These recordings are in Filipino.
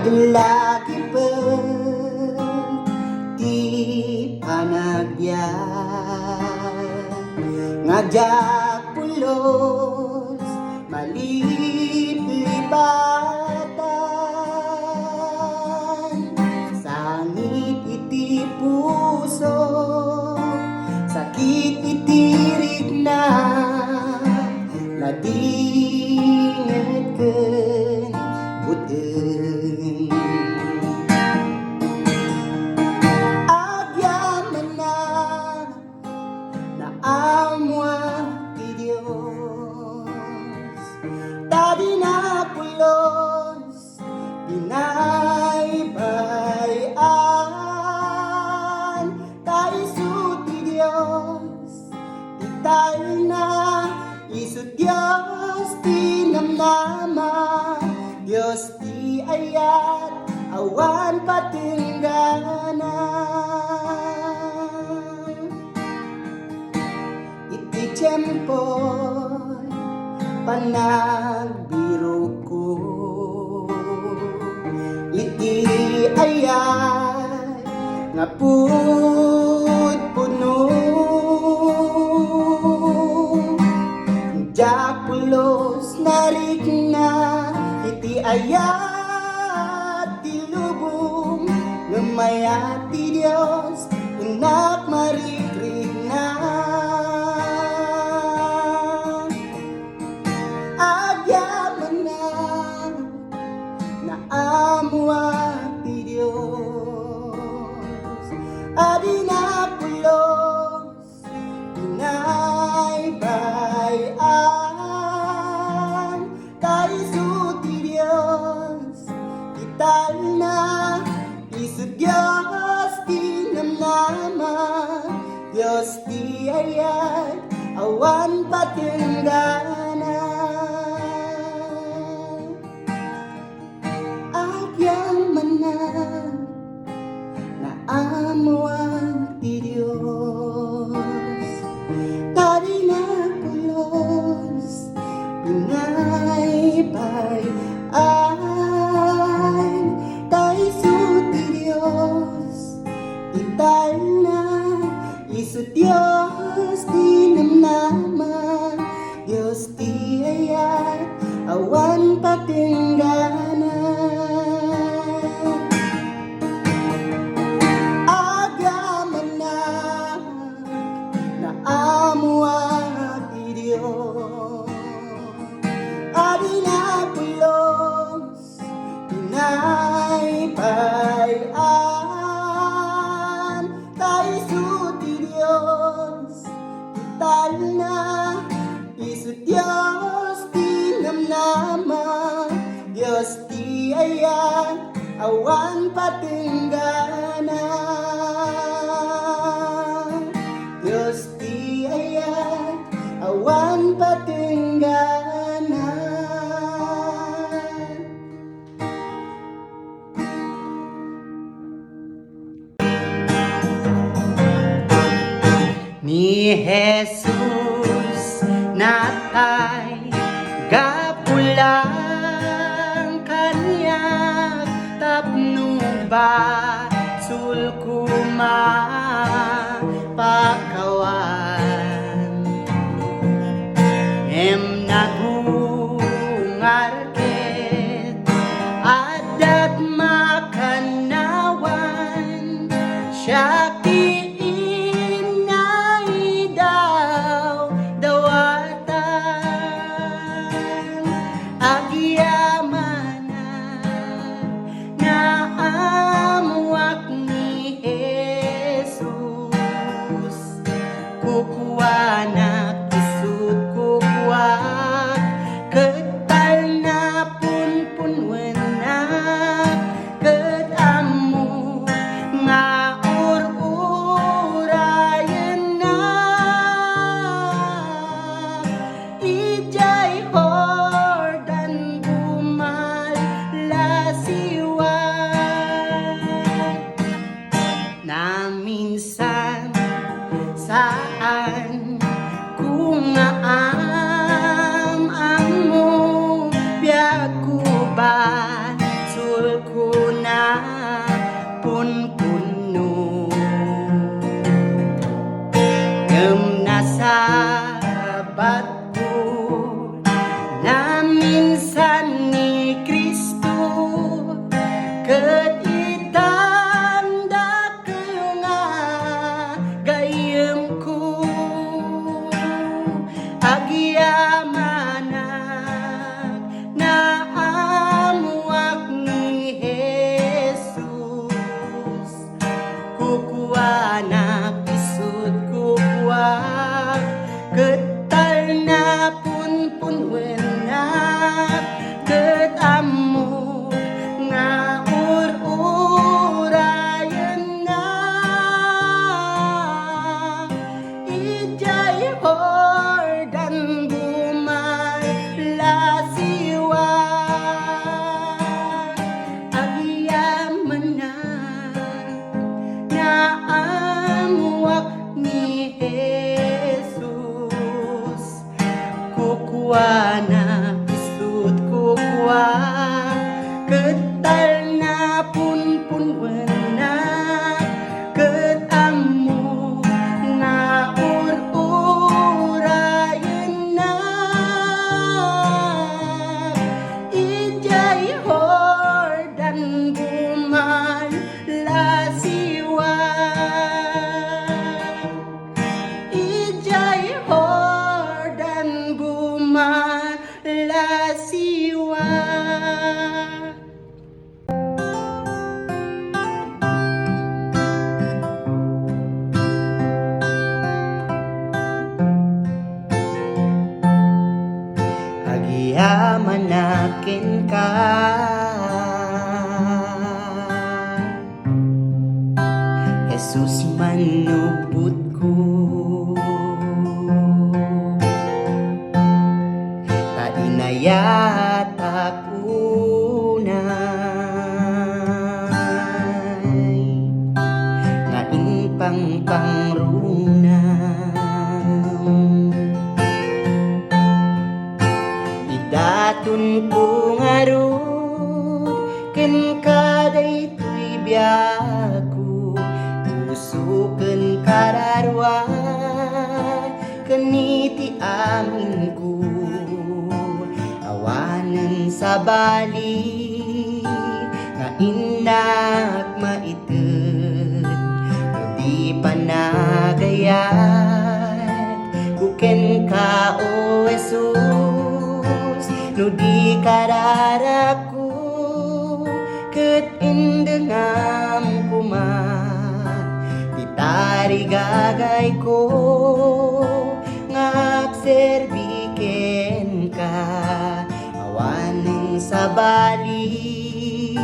Lagi pa di panagyan ngajak pulos maliplipatan sangit iti puso sakit iti rigna ladinget ken buteng agyaman na amwa ti Dios tadi na pulos pinaybayan kaisu ti Dios itay na isu Dios ti namnama Dios ti ayat awan patinggana iti tiyempo panagbiro ko iti ayat nga puno japulos narikna iti ayat ti lubong ngamayat ti Dios unak marikrikna agyaman na amwa ti Dios adi na pulos pinaybayan kaisu ti Dios ital na isu Dios ti namnama Dios ti ayat awan patinggana agyaman na amwa ti Dios tadi na pulos pinaybayan kaisu ti Dios ital na isu Dios ti namnama Dios ti ayat awan patinggana agyaman na amwa ti Dios adi na pulos pinaybayan kaisu ti Dios ital na isu Dios ti namnama Dios ti ayat awan patinggana Dios ti ayat awan patinggana ni Jesus natay gapulang kanyak tapno ba sulkuma pakawan em nagungarket adat makanawan siya kukuanak isut kukuak ketal na wana isut ko kwa ketal na pun na ketemu na urayan na ijay hordan buman lasiwa ijay hordan buman lasiwa. Agiyaman akin ka Jesus manubot ko tainayat ako nga inpang pangrunang idatun ko ngarud ken kaday tuy biyaku usuken kararwa keniti amin ko awanen sa bali nga inak maitet di panagayat kuken ka o Jesus no di kararaku ket indengam kuman ditari gagay ko ngak serbiken ka awaning sa bali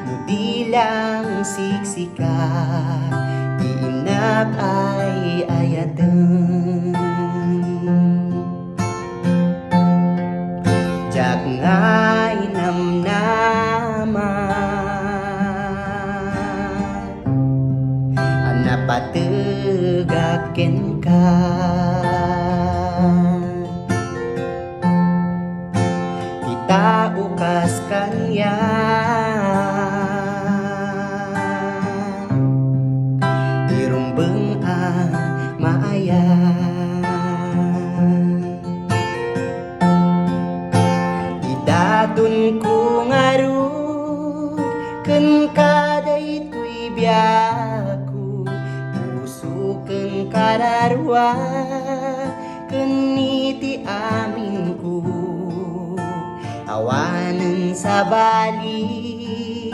no di lang siksika inak ay ayaten jak ngay namnaman anapategaken ka kita ukas kanya irumbeng maaya idatun ko ngarud ken kaday tuy biyaku usuken kararwa keniti amin ko awanen sa bali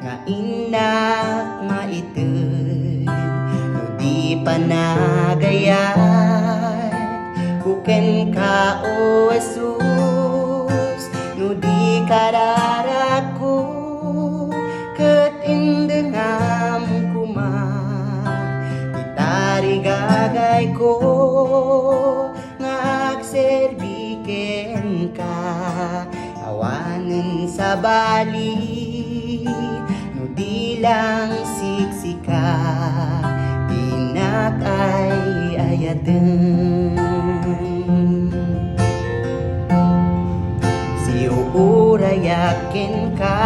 nga inak maited no di panagayat kuken ka o Jesus no di kararaku ket indengam kuman ditari gagay ko ngak serbiken ka awanen sa bali no di lang siksika inak ay ayaten si uurayaken ka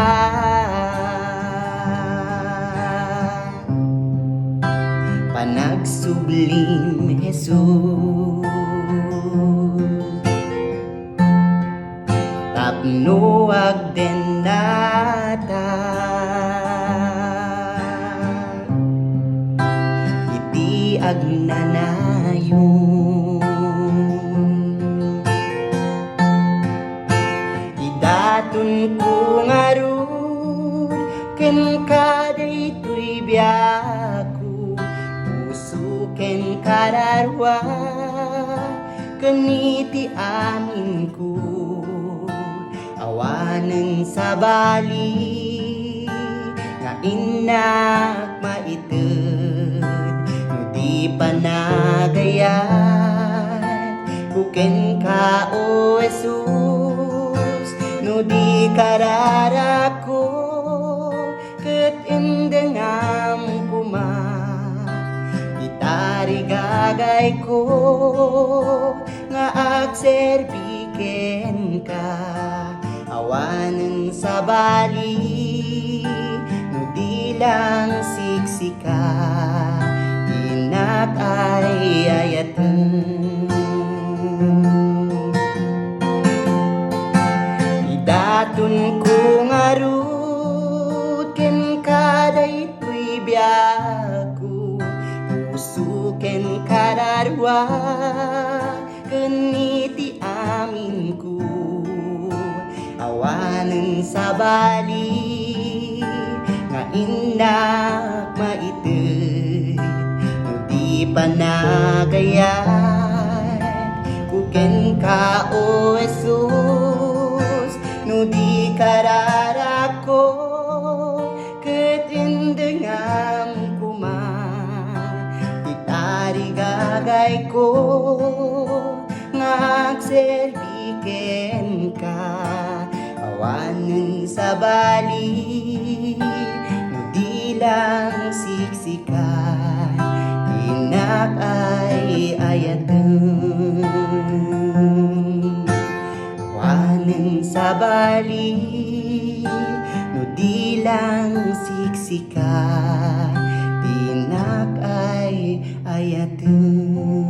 panagsublim Jesus tapno agden nata iti agnanayon idatun ko ngarud ken kaday tuy biyaku usuken kararwa keniti amin ko awanen sa bali nga inak maited no di panagayat kuken ka o Jesus no di kararako ket indengam kuman ditari gagay ko nga agserbi serbiken ka awanen sa bali no di lang siksika inak ay ayaten idatun ko ngarut ken kaday tuy biyaku usuken kadarwa keniti amin ku awanen sa bali nga indak maitid no di panagayan kuken ka o Jesus no di kararako ket indengam kuma itari gagay ko ngagserbiken ka awanen sa bali no di lang siksikan inak ay ayaten awanen sa bali no di lang siksikan inak ay ayaten